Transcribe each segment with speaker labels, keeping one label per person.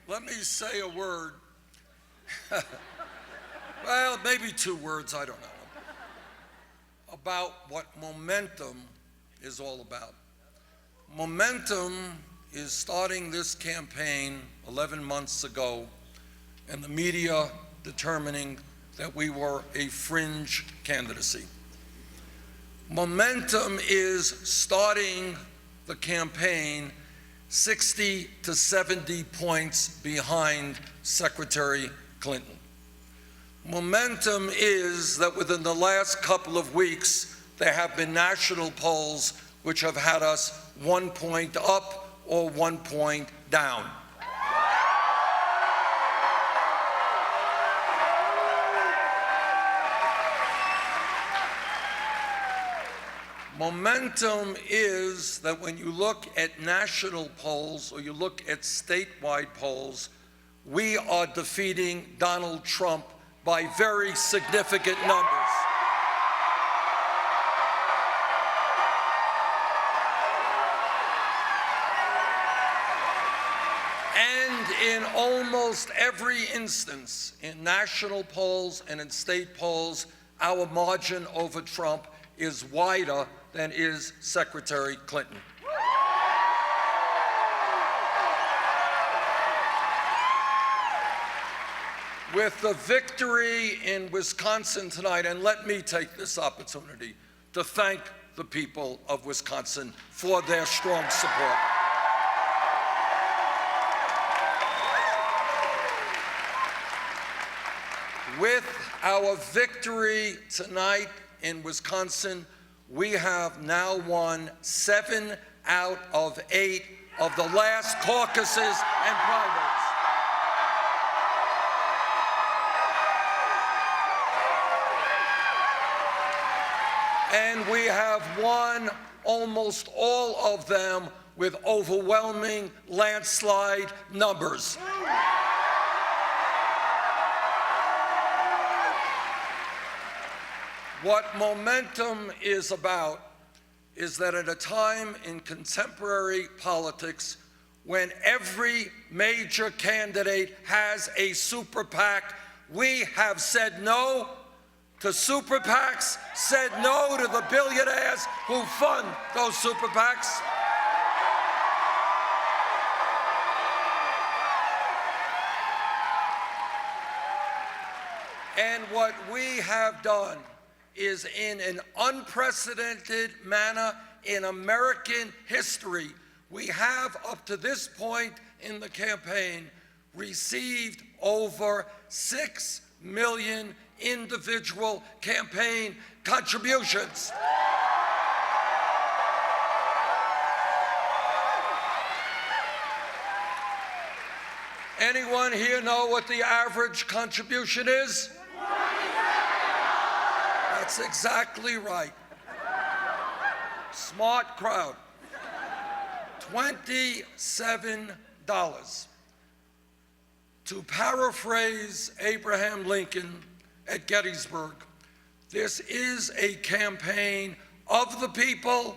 Speaker 1: Let me say a word. Well, maybe 2 words, I don't know, about what momentum is all about. Momentum is starting this campaign 11 months ago, and the media determining that we were a fringe candidacy. Momentum is starting the campaign 60 to 70 points behind Secretary Clinton. Momentum is that within the last couple of weeks, there have been national polls which have had us 1 point up or 1 point down. Momentum is that when you look at national polls or you look at statewide polls, we are defeating Donald Trump by very significant numbers. And in almost every instance, in national polls and in state polls, our margin over Trump is wider than is Secretary Clinton. With the victory in Wisconsin tonight, and let me take this opportunity to thank the people of Wisconsin for their strong support. With our victory tonight in Wisconsin, we have now won 7 out of 8 of the last caucuses and primaries. And we have won almost all of them with overwhelming landslide numbers. What momentum is about is that at a time in contemporary politics when every major candidate has a super PAC, we have said no to super PACs, said no to the billionaires who fund those super PACs. And what we have done is, in an unprecedented manner in American history, we have up to this point in the campaign received over 6 million individual campaign contributions. Anyone here know what the average contribution is? That's exactly right. Smart crowd. $27. To paraphrase Abraham Lincoln at Gettysburg, this is a campaign of the people,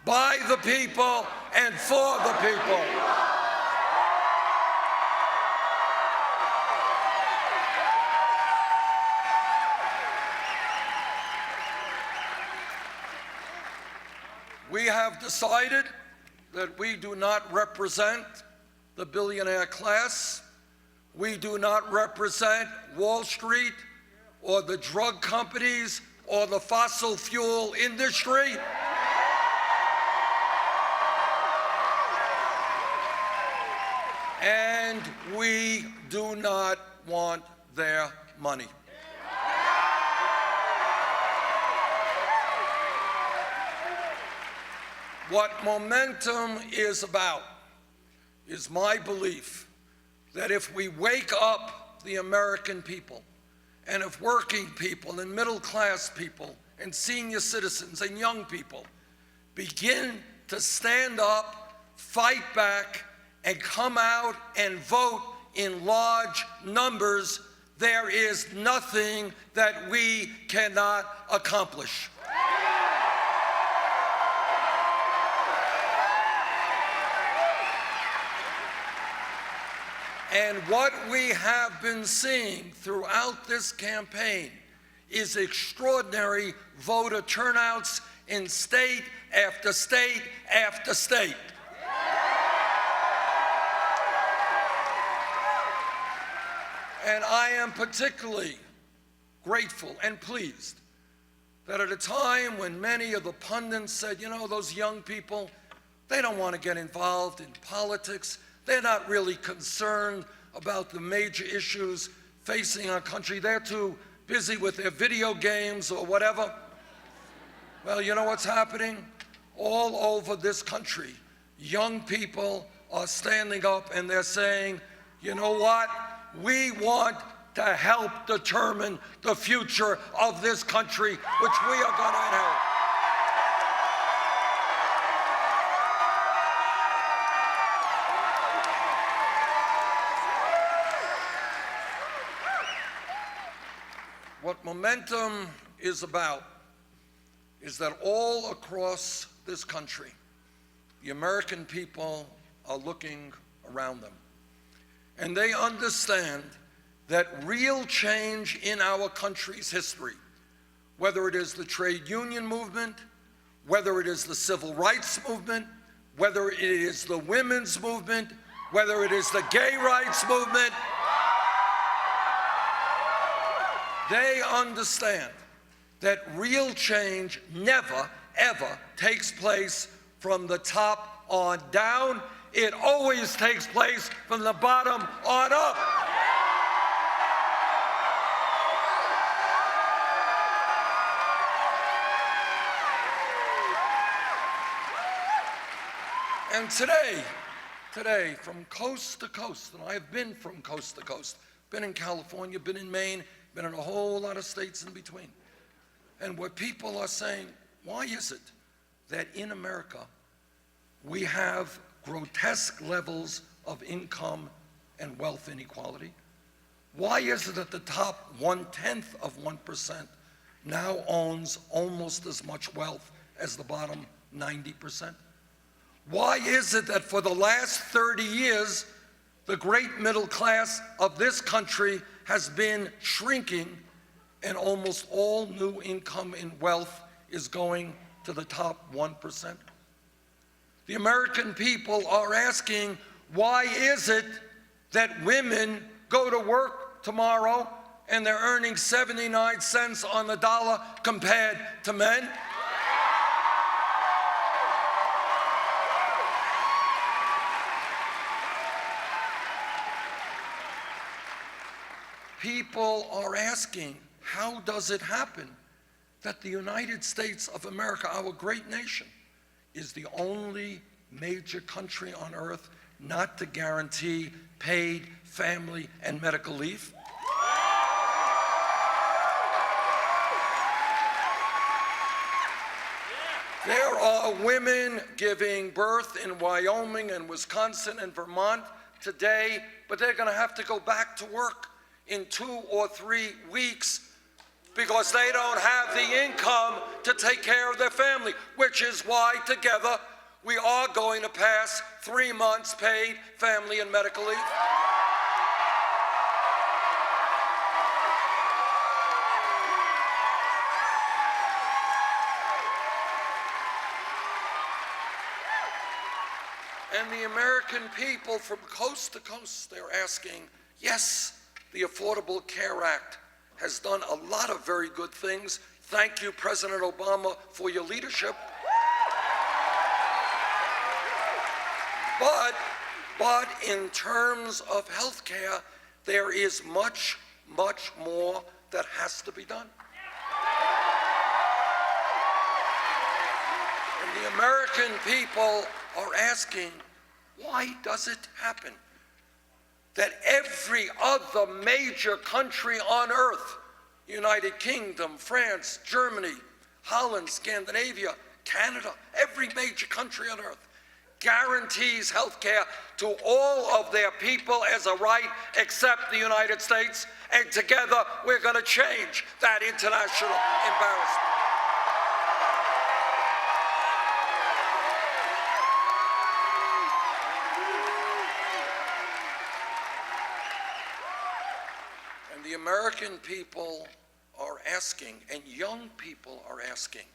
Speaker 1: by the people, and for the people. We have decided that we do not represent the billionaire class. We do not represent Wall Street or the drug companies or the fossil fuel industry. And we do not want their money. What momentum is about is my belief that if we wake up the American people, and if working people and middle-class people and senior citizens and young people begin to stand up, fight back, and come out and vote in large numbers, there is nothing that we cannot accomplish. And what we have been seeing throughout this campaign is extraordinary voter turnouts in state after state after state. And I am particularly grateful and pleased that at a time when many of the pundits said, you know, those young people, they don't want to get involved in politics, they're not really concerned about the major issues facing our country, they're too busy with their video games or whatever. Well, you know what's happening? All over this country, young people are standing up and they're saying, you know what? We want to help determine the future of this country, which we are going to inherit. What Momentum is about is that all across this country, the American people are looking around them. And they understand that real change in our country's history, whether it is the trade union movement, whether it is the civil rights movement, whether it is the women's movement, whether it is the gay rights movement, they understand that real change never, ever takes place from the top on down. It always takes place from the bottom on up. And today, from coast to coast, and I have been from coast to coast, been in California, been in Maine, been in a whole lot of states in between. And what people are saying, why is it that in America we have grotesque levels of income and wealth inequality? Why is it that the top 1/10 of 1% now owns almost as much wealth as the bottom 90%? Why is it that for the last 30 years, the great middle class of this country has been shrinking and almost all new income and wealth is going to the top 1%? The American people are asking, why is it that women go to work tomorrow and they're earning 79 cents on the dollar compared to men? People are asking, how does it happen that the United States of America, our great nation, is the only major country on earth not to guarantee paid family and medical leave? There are women giving birth in Wyoming and Wisconsin and Vermont today, but they're going to have to go back to work in 2 or 3 weeks because they don't have the income to take care of their family, which is why together we are going to pass 3 months paid family and medical leave. And the American people from coast to coast, they're asking, yes, the Affordable Care Act has done a lot of very good things. Thank you, President Obama, for your leadership. But in terms of health care, there is much, much more that has to be done. And the American people are asking, why does it happen that every other major country on earth, United Kingdom, France, Germany, Holland, Scandinavia, Canada, every major country on earth, guarantees health care to all of their people as a right except the United States, and together we're going to change that international embarrassment. American people are asking, and young people are asking,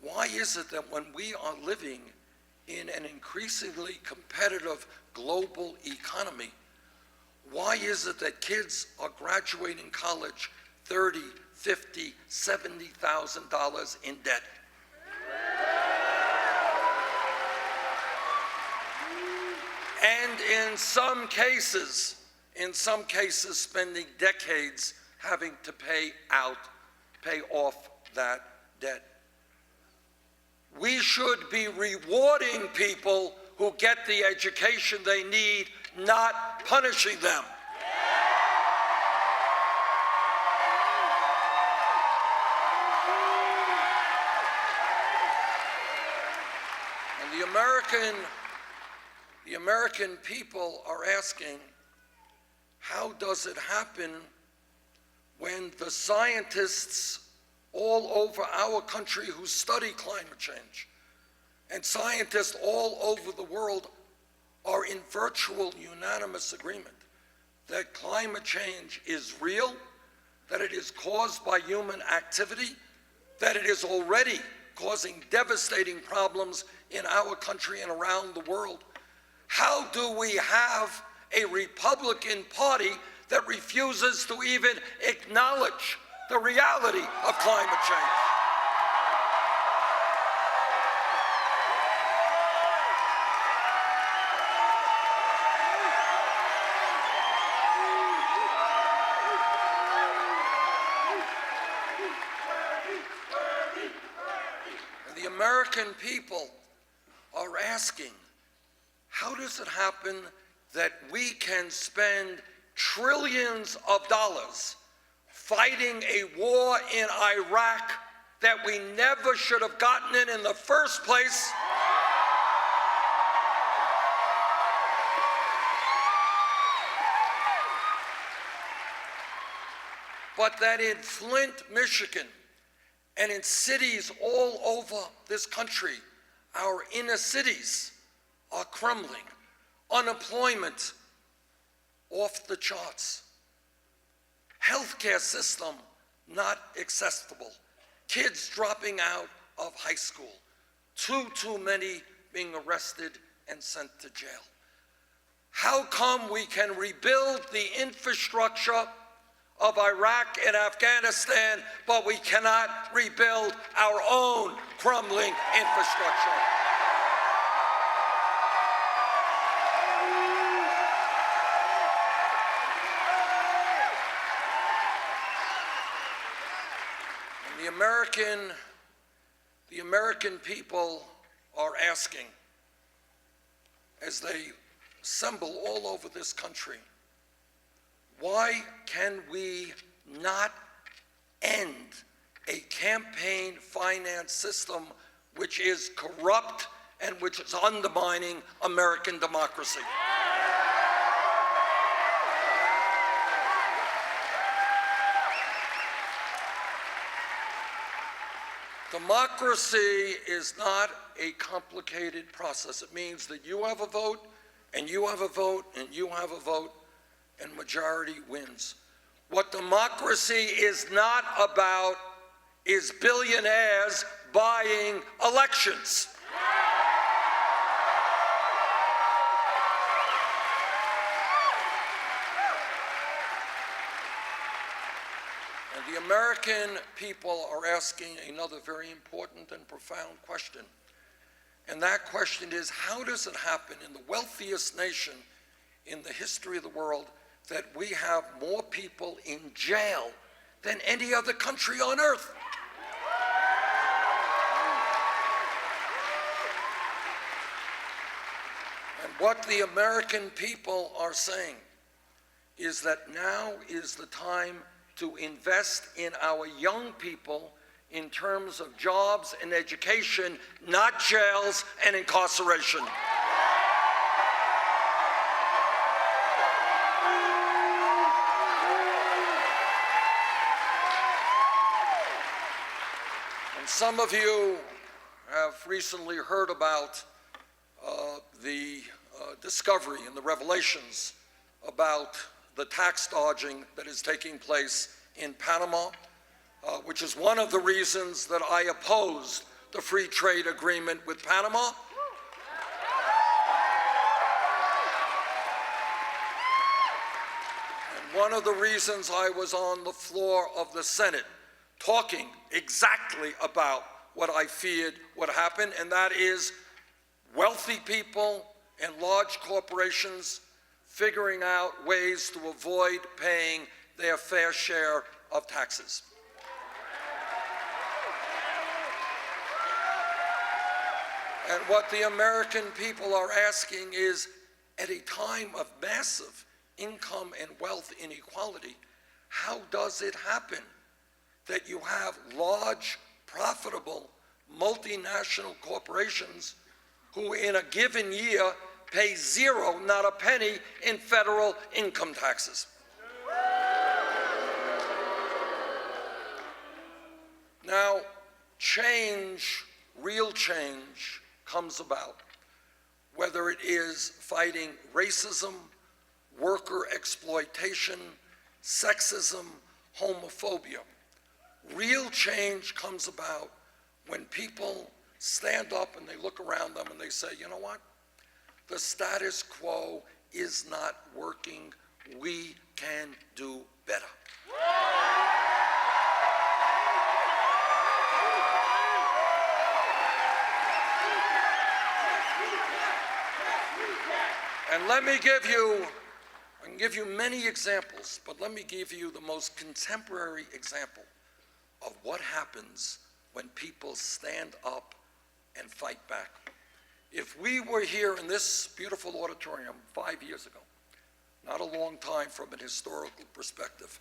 Speaker 1: why is it that when we are living in an increasingly competitive global economy, why is it that kids are graduating college $30,000, $50,000, $70,000 in debt? And in some cases, spending decades having to pay off that debt. We should be rewarding people who get the education they need, not punishing them. And the American people are asking, how does it happen when the scientists all over our country who study climate change and scientists all over the world are in virtual unanimous agreement that climate change is real, that it is caused by human activity, that it is already causing devastating problems in our country and around the world? How do we have a Republican Party that refuses to even acknowledge the reality of climate change? And the American people are asking, how does it happen that we can spend trillions of dollars fighting a war in Iraq that we never should have gotten in the first place? But that in Flint, Michigan, and in cities all over this country, our inner cities are crumbling. Unemployment off the charts. Healthcare system not accessible. Kids dropping out of high school. Too many being arrested and sent to jail. How come we can rebuild the infrastructure of Iraq and Afghanistan, but we cannot rebuild our own crumbling infrastructure? The American people are asking, as they assemble all over this country, why can we not end a campaign finance system which is corrupt and which is undermining American democracy? Democracy is not a complicated process. It means that you have a vote, and you have a vote, and you have a vote, and majority wins. What democracy is not about is billionaires buying elections. And the American people are asking another very important and profound question. And that question is, how does it happen in the wealthiest nation in the history of the world that we have more people in jail than any other country on earth? And what the American people are saying is that now is the time to invest in our young people in terms of jobs and education, not jails and incarceration. And some of you have recently heard about the discovery and the revelations about the tax dodging that is taking place in Panama, which is one of the reasons that I opposed the free trade agreement with Panama. And one of the reasons I was on the floor of the Senate talking exactly about what I feared would happen, and that is wealthy people and large corporations figuring out ways to avoid paying their fair share of taxes. And what the American people are asking is, at a time of massive income and wealth inequality, how does it happen that you have large, profitable, multinational corporations who in a given year pay zero, not a penny, in federal income taxes? Now, change, real change, comes about, whether it is fighting racism, worker exploitation, sexism, homophobia. Real change comes about when people stand up and they look around them and they say, you know what? The status quo is not working. We can do better. And let me give you, I can give you many examples, but let me give you the most contemporary example of what happens when people stand up and fight back. If we were here in this beautiful auditorium 5 years ago, not a long time from an historical perspective,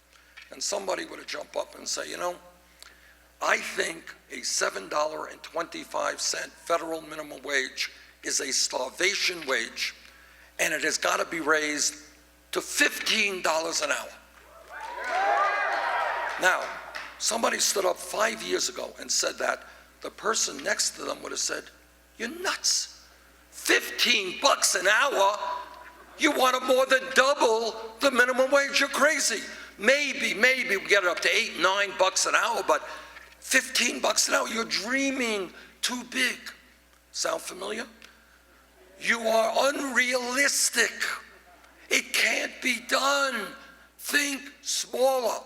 Speaker 1: and somebody would have jumped up and say, you know, I think a $7.25 federal minimum wage is a starvation wage, and it has got to be raised to $15 an hour. Now, somebody stood up 5 years ago and said that. The person next to them would have said, you're nuts. $15 an hour? You want to more than double the minimum wage? You're crazy. Maybe we get it up to $8, $9 an hour, but $15 an hour, you're dreaming too big. Sound familiar? You are unrealistic. It can't be done. Think smaller.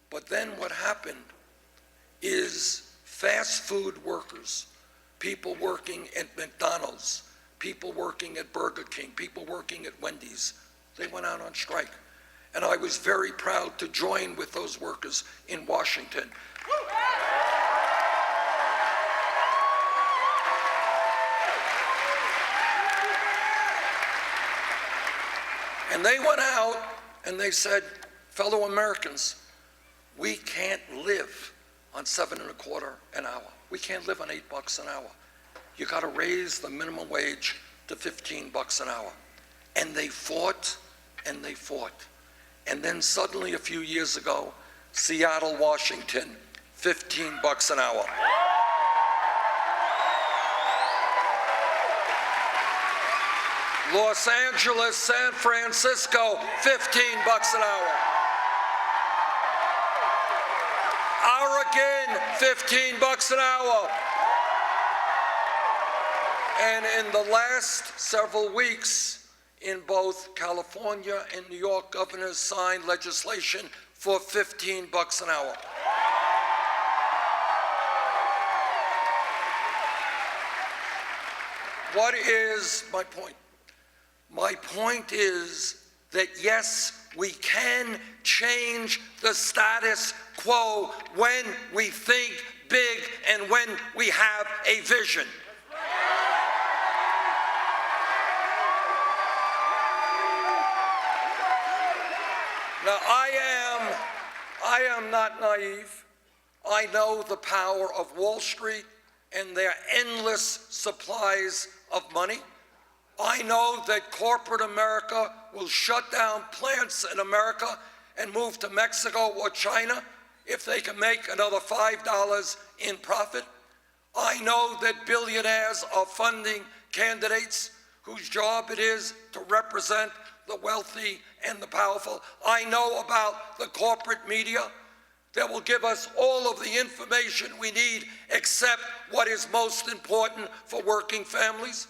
Speaker 1: But then what happened is fast food workers, people working at McDonald's, people working at Burger King, people working at Wendy's, they went out on strike. And I was very proud to join with those workers in Washington. And they went out and they said, fellow Americans, we can't live on $7.25 an hour. We can't live on $8 an hour. You got to raise the minimum wage to $15 an hour. And they fought and they fought. And then suddenly a few years ago, Seattle, Washington, $15 an hour. Los Angeles, San Francisco, $15 an hour. Oregon, $15 an hour. And in the last several weeks, in both California and New York, governors signed legislation for $15 an hour. What is my point? My point is that yes, we can change the status quo when we think big and when we have a vision. Now, I am not naive. I know the power of Wall Street and their endless supplies of money. I know that corporate America will shut down plants in America and move to Mexico or China if they can make another $5 in profit. I know that billionaires are funding candidates whose job it is to represent the wealthy and the powerful. I know about the corporate media that will give us all of the information we need except what is most important for working families.